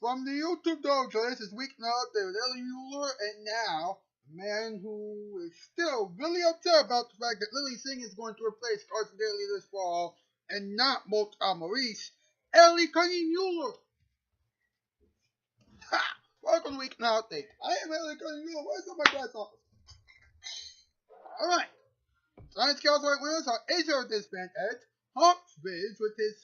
From the YouTube dojo, this is Weeknight with Lilly Muller, and now a man who is still really upset about the fact that Lilly Singh is going to replace Carson Daly this fall and not Motown Maurice, Ellie Cunning Muller. Ha! Welcome to Weeknight. I am Ellie Cunning Muller. Where's all my glass office? Alright. Tonight's Cowboy winners are Asia Disband Ed, Hawksbiz with his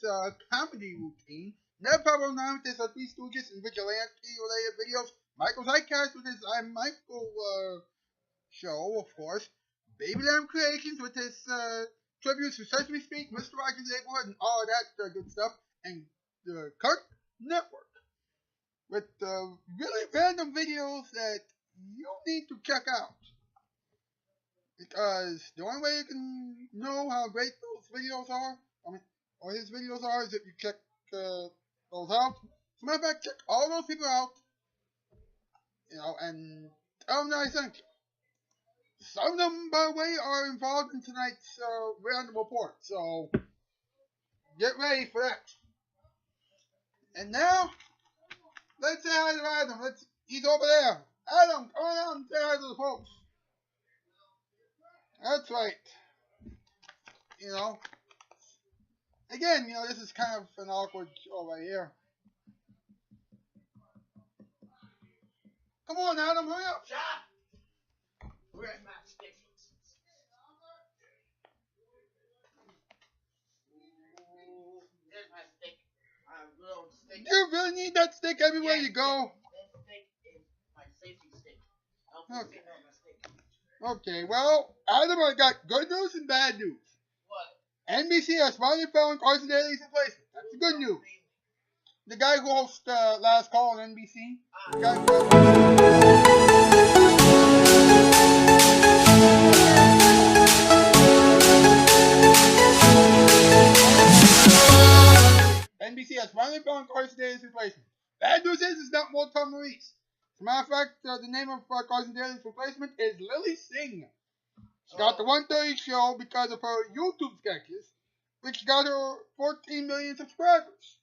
comedy routine, Ned Pablo 9 with his Three Stooges and vigilante-related videos, Michael Zeitcast with his I'm Michael show, of course, Baby Lamb Creations with his tributes to Sesame Street, Mr. Rogers' Neighborhood, and all that good stuff, and the Kirk Network with really random videos that you need to check out. Because the only way you can know how great those videos are, or his videos are, is if you check those out. As a matter of fact, check all those people out, and tell them that I sent you. Some of them, by the way, are involved in tonight's random report, so get ready for that. And now, let's say hi to Adam. He's over there. Adam, come on out and say hi to the folks. That's right. Again, this is kind of an awkward show right here. Come on, Adam, hurry up. Stop! Where's my stick? There's my stick. Little stick. You really need that stick everywhere you go. That stick is my safety stick. Okay. Okay, well, Adam, I got good news and bad news. What? NBC has finally found Carson Daly's replacement. That's the good news. The guy who hosts Last Call on NBC. The guy NBC has finally found Carson Daly's replacement. Bad news is it's not Motown Maurice. As a matter of fact, the name of Carson Daly's replacement is Lilly Singh. She got the 1:30 show because of her YouTube sketches, which got her 14 million subscribers.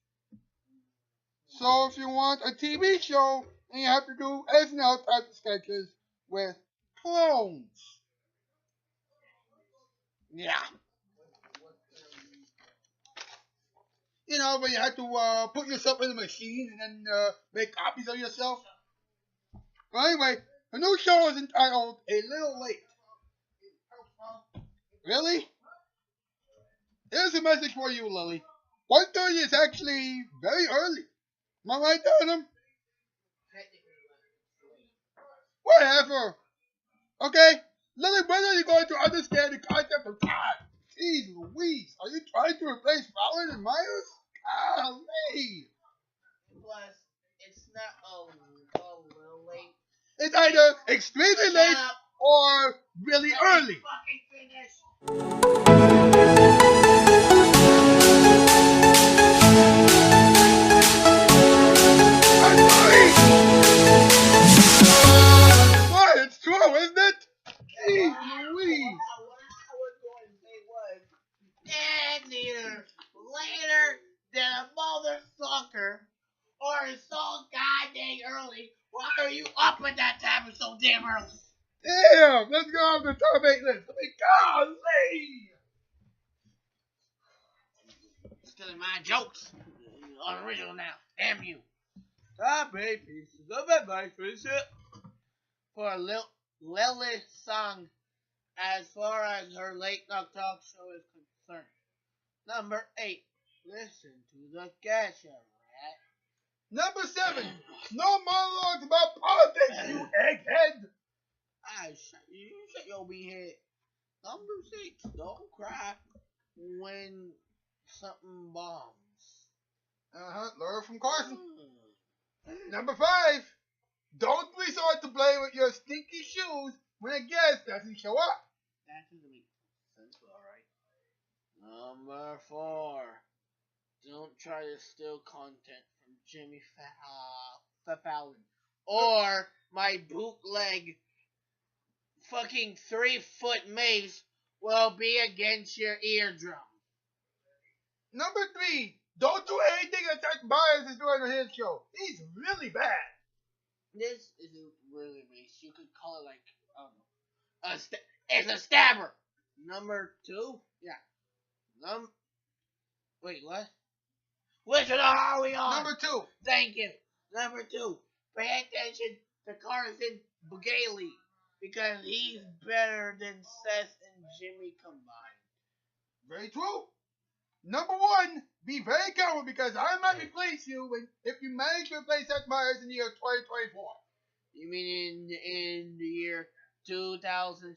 So if you want a TV show, then you have to do SNL type of sketches with clones. Yeah. But you have to put yourself in a machine and then make copies of yourself. Well, anyway, the new show is entitled A Little Late. Really? Here's a message for you, Lily. 1:30 is actually very early. Am I right, Adam? Whatever. Okay? Lily, when are you going to understand the concept of time? Jeez Louise, are you trying to replace Fallon and Myers? Golly. Plus, it's not a little late. It's either extremely late or really early. Fucking finish. What? It's true, isn't it? Jeez Louise. What I was going to say was, and either later than a motherfucker or so goddamn early. Why are you up at that time so damn early? Damn, let's go off the top 8 list. Golly. Stealing my jokes. Unoriginal now. Damn you. Top 8 pieces of advice for this shit. For Lilly Singh, as far as her late night talk show is concerned. Number 8. Listen to the Gasha Rat. Number 7. No monologues about politics, you egghead. You shut your wee head. Number 6. Don't cry when something bombs. Learn from Carson. Number 5. Don't resort to play with your stinky shoes when a guest doesn't show up. That doesn't make sense, alright. Number 4. Don't try to steal content from Jimmy Fallon or my bootleg fucking 3-foot mace will be against your eardrum. Number 3. Don't do anything that Seth Meyers is doing on his show. He's really bad. This isn't really race. You could call it like, it's a stabber. Number 2? Yeah. Wait, what? Which one are we on? Number 2. Thank you. Number 2. Pay attention to Carson Bugaley, because he's better than Seth and Jimmy combined. Very true. Number 1, be very careful because I might replace you if you manage to replace Seth Meyers in the year 2024. You mean in the year 2000?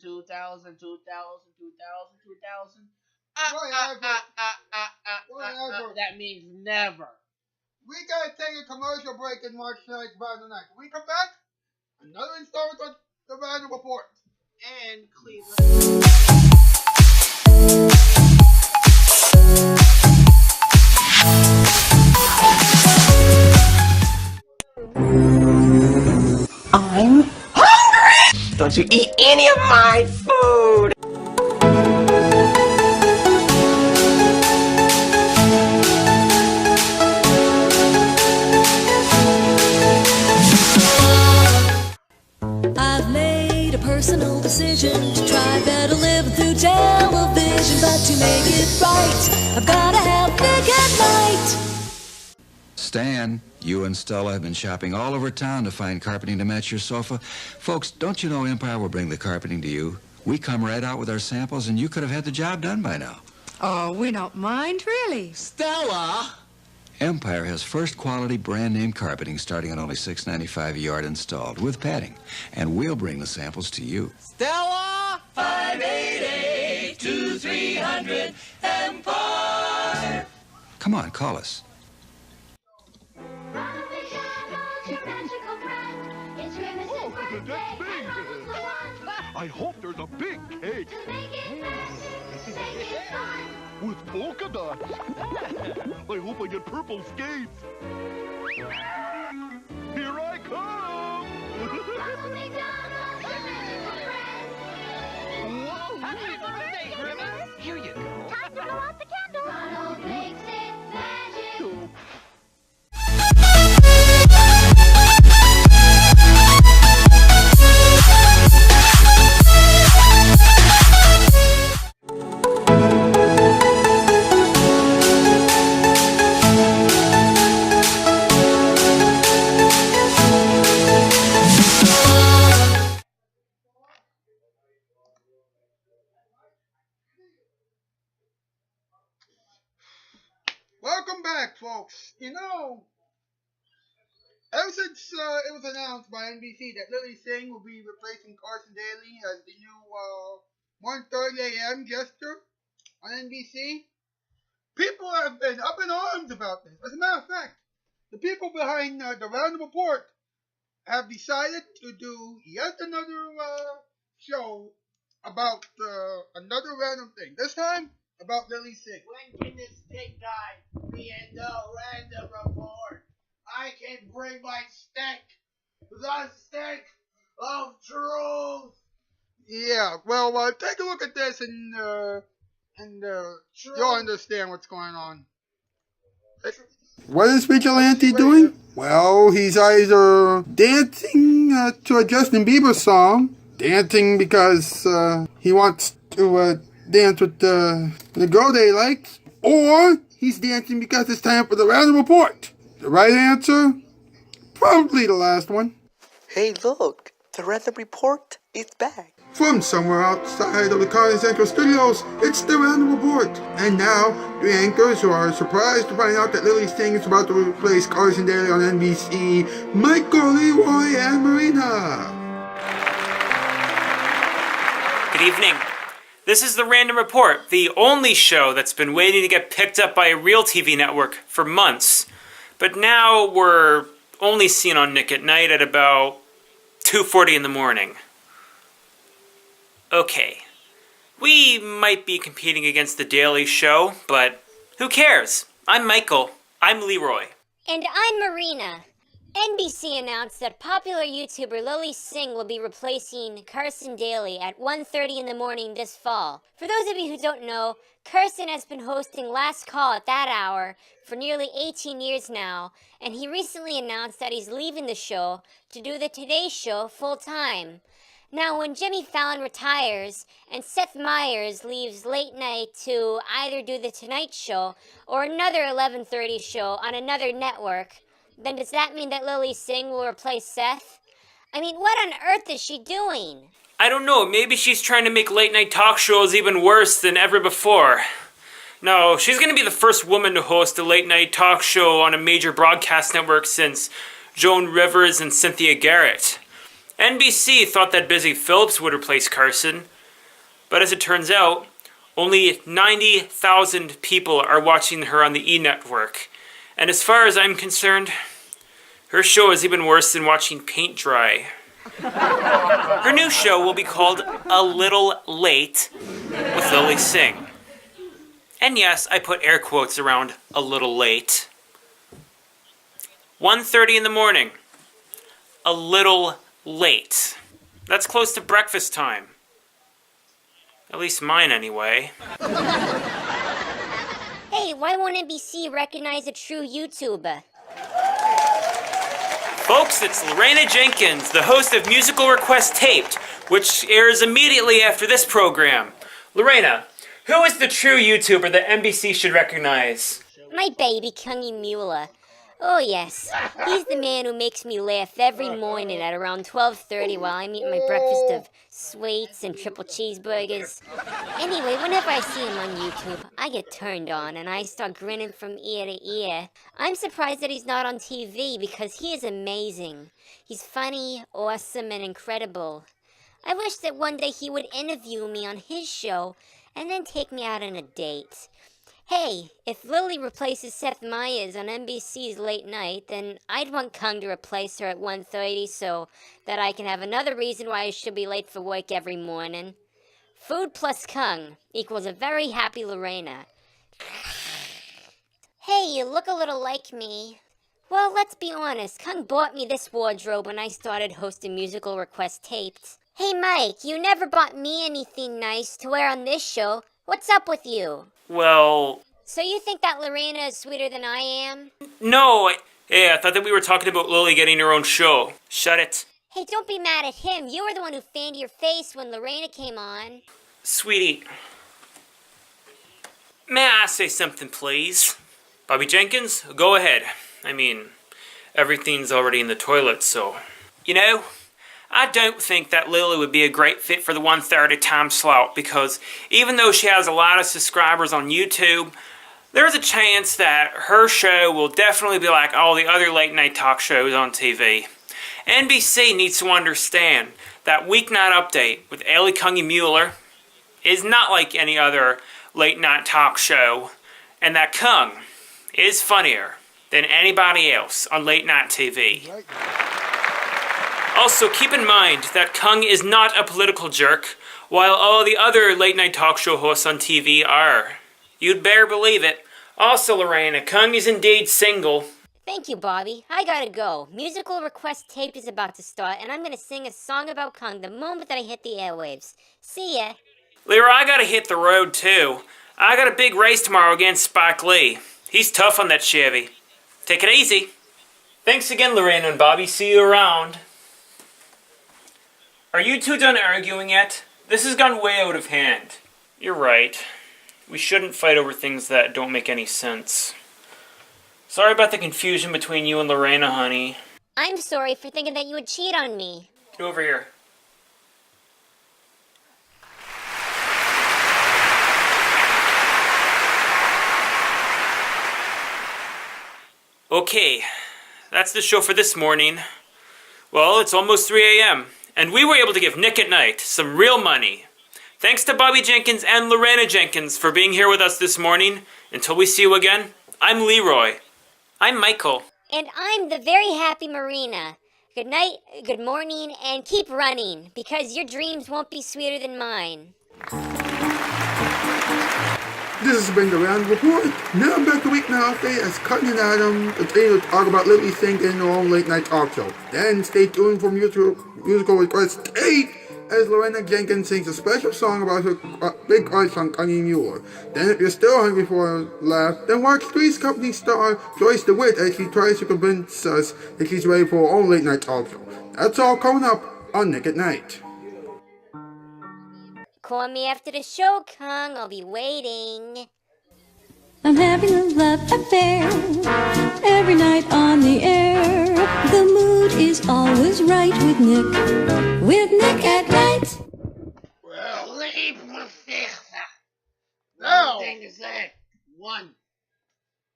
That means never. We gotta take a commercial break and watch tonight's Random Night. When we come back, another installment of the Random Report. And Cleveland. I'm hungry! Don't you eat any of my food! I've made a personal decision to try better living through television, but to make it right, I've gotta have Nick at Night. Stan, you and Stella have been shopping all over town to find carpeting to match your sofa. Folks, don't you know Empire will bring the carpeting to you? We come right out with our samples, and you could have had the job done by now. Oh, we don't mind, really. Stella! Empire has first-quality brand-name carpeting starting at only $6.95 a yard installed with padding, and we'll bring the samples to you. Stella! 588-2300 Empire! Come on, call us. I hope there's a big cake. With polka dots. I hope I get purple skates. Here I come. Whoa. Happy birthday, Grimace. Here you go. Time to blow out the candle. Ronald makes it magic. Oh. Welcome back, folks. You know, ever since it was announced by NBC that Lilly Singh will be replacing Carson Daly as the new 1:30 a.m. jester on NBC, people have been up in arms about this. As a matter of fact, the people behind the Random Report have decided to do yet another show about another random thing. This time, about Lilly Singh. When can this big guy be in the Random Report? I can bring my stick. The stick of truth. Yeah, well, take a look at this and you'll understand what's going on. What is Vigilante doing? Well, he's either dancing to a Justin Bieber song, dancing because he wants to dance with the girl that he likes, or he's dancing because it's time for the Random Report. The right answer? Probably the last one. Hey, look! The Random Report is back. From somewhere outside of the Comedy Central studios, it's the Random Report. And now, the anchors who are surprised to find out that Lilly Singh is about to replace Carson Daly on NBC, Michael, Leroy, and Marina. Good evening. This is the Random Report, the only show that's been waiting to get picked up by a real TV network for months. But now we're only seen on Nick at Night at about 2:40 in the morning. Okay, we might be competing against The Daily Show, but who cares? I'm Michael. I'm Leroy. And I'm Marina. NBC announced that popular YouTuber Lilly Singh will be replacing Carson Daly at 1:30 in the morning this fall. For those of you who don't know, Carson has been hosting Last Call at that hour for nearly 18 years now, and he recently announced that he's leaving the show to do the Today Show full-time. Now, when Jimmy Fallon retires and Seth Meyers leaves late night to either do the Tonight Show or another 11:30 show on another network, then does that mean that Lilly Singh will replace Seth? I mean, what on earth is she doing? I don't know, maybe she's trying to make late night talk shows even worse than ever before. No, she's going to be the first woman to host a late night talk show on a major broadcast network since Joan Rivers and Cynthia Garrett. NBC thought that Busy Phillips would replace Carson, but as it turns out, only 90,000 people are watching her on the E! Network. And as far as I'm concerned, her show is even worse than watching paint dry. Her new show will be called A Little Late with Lilly Singh. And yes, I put air quotes around a little late. 1:30 in the morning. A little late. That's close to breakfast time. At least mine, anyway. Hey, why won't NBC recognize a true YouTuber? Folks, it's Lorena Jenkins, the host of Musical Request Taped, which airs immediately after this program. Lorena, who is the true YouTuber that NBC should recognize? My baby, Kungy Muller. Oh yes, he's the man who makes me laugh every morning at around 12:30 while I'm eating my breakfast of sweets and triple cheeseburgers. Anyway, whenever I see him on YouTube, I get turned on and I start grinning from ear to ear. I'm surprised that he's not on TV because he is amazing. He's funny, awesome, and incredible. I wish that one day he would interview me on his show and then take me out on a date. Hey, if Lilly replaces Seth Meyers on NBC's late night, then I'd want Kung to replace her at 1:30 so that I can have another reason why I should be late for work every morning. Food plus Kung equals a very happy Lorena. Hey, you look a little like me. Well, let's be honest, Kung bought me this wardrobe when I started hosting Musical Request Taped. Hey Mike, you never bought me anything nice to wear on this show. What's up with you? Well... So you think that Lorena is sweeter than I am? No, I thought that we were talking about Lilly getting her own show. Shut it. Hey, don't be mad at him. You were the one who fanned your face when Lorena came on. Sweetie. May I say something, please? Bobby Jenkins, go ahead. I mean, everything's already in the toilet, so... You know, I don't think that Lilly would be a great fit for the 1:30 time slot because even though she has a lot of subscribers on YouTube, there's a chance that her show will definitely be like all the other late night talk shows on TV. NBC needs to understand that Weeknight Update with Ellie Kungy Muller is not like any other late night talk show, and that Kung is funnier than anybody else on late night TV. Also, keep in mind that Kung is not a political jerk, while all the other late-night talk show hosts on TV are. You'd better believe it. Also, Lorena, Kung is indeed single. Thank you, Bobby. I gotta go. Musical Request Taped is about to start, and I'm gonna sing a song about Kung the moment that I hit the airwaves. See ya. Lyra, I gotta hit the road, too. I got a big race tomorrow against Spike Lee. He's tough on that Chevy. Take it easy. Thanks again, Lorena and Bobby. See you around. Are you two done arguing yet? This has gone way out of hand. You're right. We shouldn't fight over things that don't make any sense. Sorry about the confusion between you and Lorena, honey. I'm sorry for thinking that you would cheat on me. Get over here. Okay, that's the show for this morning. Well, it's almost 3 a.m., and we were able to give Nick at Night some real money. Thanks to Bobby Jenkins and Lorena Jenkins for being here with us this morning. Until we see you again, I'm Leroy. I'm Michael. And I'm the very happy Marina. Good night, good morning, and keep running, because your dreams won't be sweeter than mine. This has been the Round Report. Now back to Weeknight Update as Cutting and Adam continue to talk about Lilly Singh in their own late night talk show. Then stay tuned for musical request 8 as Lorena Jenkins sings a special song about her big crush on Connie Muller. Then if you're still hungry for a laugh, then watch Three's Company star Joyce DeWitt as she tries to convince us that she's ready for her own late night talk show. That's all coming up on Nick at Night. Call me after the show, Kong. I'll be waiting. I'm having a love affair every night on the air. The mood is always right with Nick at Night. Well, leave the six. No. Thing is that 1.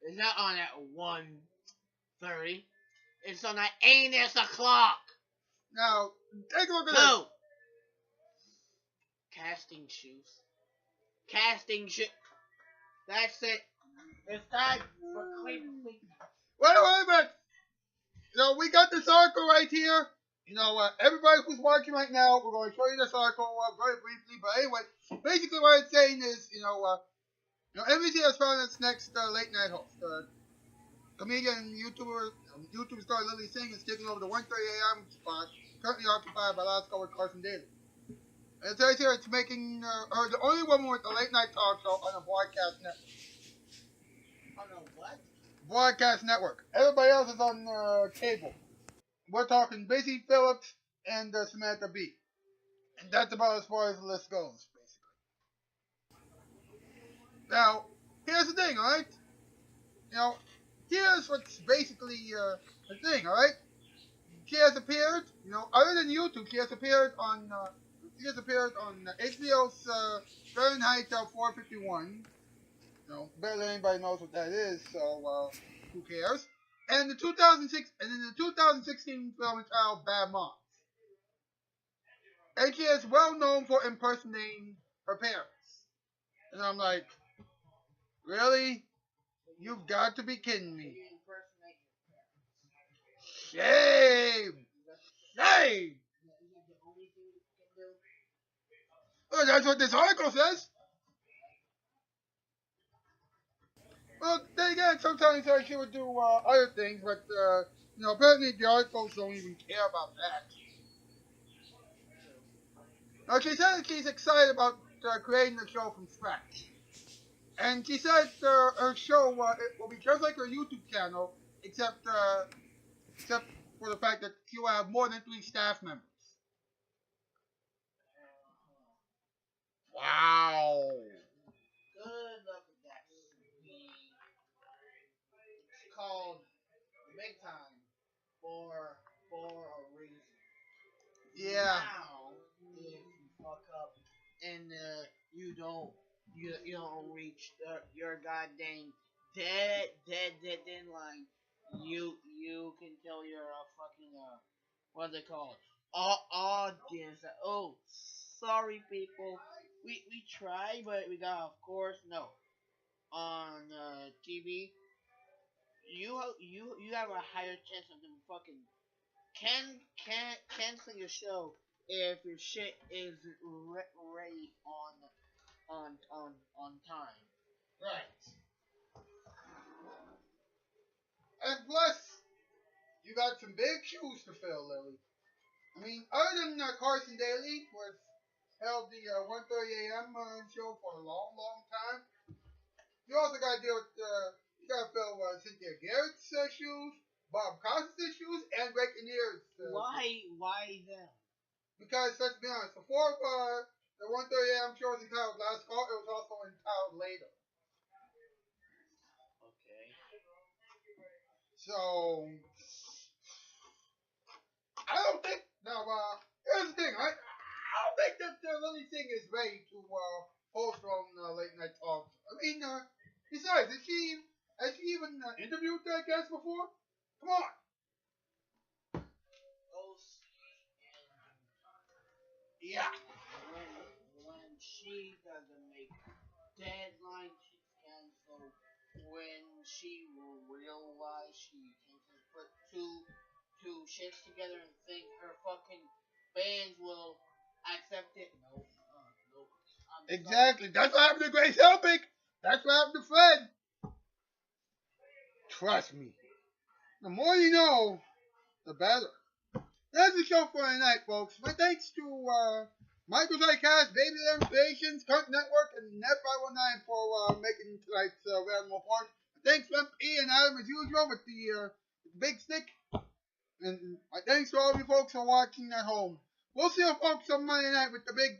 It's not on at 1:30. It's on at 8 o'clock. Now, take a look at No. Casting shoes. That's it. It's time for clean. Wait a minute. We got this article right here. Everybody who's watching right now, we're going to show you this article very briefly. But anyway, basically what it's saying is, NBC has found its next late night host. Comedian and YouTube star Lilly Singh is taking over the 1:30 a.m. spot, currently occupied by Alaska with Carson Daly. And it says here it's making her the only woman with a late night talk show on a broadcast network. On a what? Broadcast network. Everybody else is on cable. We're talking Busy Phillips and Samantha Bee. And that's about as far as the list goes, basically. Now, here's the thing, alright? Here's what's basically the thing, alright? She has appeared, other than YouTube, she has appeared on HBO's Fahrenheit 451. Better than anybody knows what that is, so who cares? And in the 2016 film entitled Bad Moms. And she is well known for impersonating her parents. And I'm like, really? You've got to be kidding me. Shame! Shame! Well, that's what this article says. Well, then again, sometimes she would do other things, but, apparently the articles don't even care about that. Now, she said she's excited about creating the show from scratch. And she said her show it will be just like her YouTube channel, except for the fact that she will have more than 3 staff members. Wow. Good luck with that. It's called Big Time for a reason. Yeah. Now, if you fuck up and you don't reach your goddamn deadline, you can tell your fucking what's it called? Audience. Oh, sorry people. We try, but we got, of course, no. On TV, you have a higher chance of them fucking cancel your show if your shit is ready on time. Right. And plus, you got some big shoes to fill, Lily. I mean, other than Carson Daly, who has held the 1:30 a.m. Show for a long, long time, you also got to deal with, you got to fill Cynthia Garrett's shoes, Bob Costas' shoes, and Greg Kinnear's Why them? Because, let's be honest, before the 1:30 a.m. show was entitled Last Call, it was also entitled Later. Okay. So, I don't think, now, here's the thing, right? I don't think that Lilly Singh is ready to host her own late night talk. I mean, besides, has she even interviewed guests before? Come on. Yeah. When she doesn't make deadline, she's canceled. When she will realize she can put two shits together and think her fucking fans will accept it. No. Exactly. That's what happened to Grace Helbig. That's what happened to Fred. Trust me. The more you know, the better. That's the show for tonight, folks. My thanks to Michael Zycast, Baby Limitations, Cunt Network, and Net519 for making tonight's random report. Thanks to MP and Adam as usual with the big stick. And my thanks to all of you folks for watching at home. We'll see you folks on Monday night with the big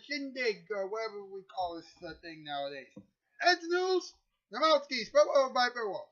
shindig, whatever we call this thing nowadays. That's the news. The Moutskis. Bye-bye. Farewell.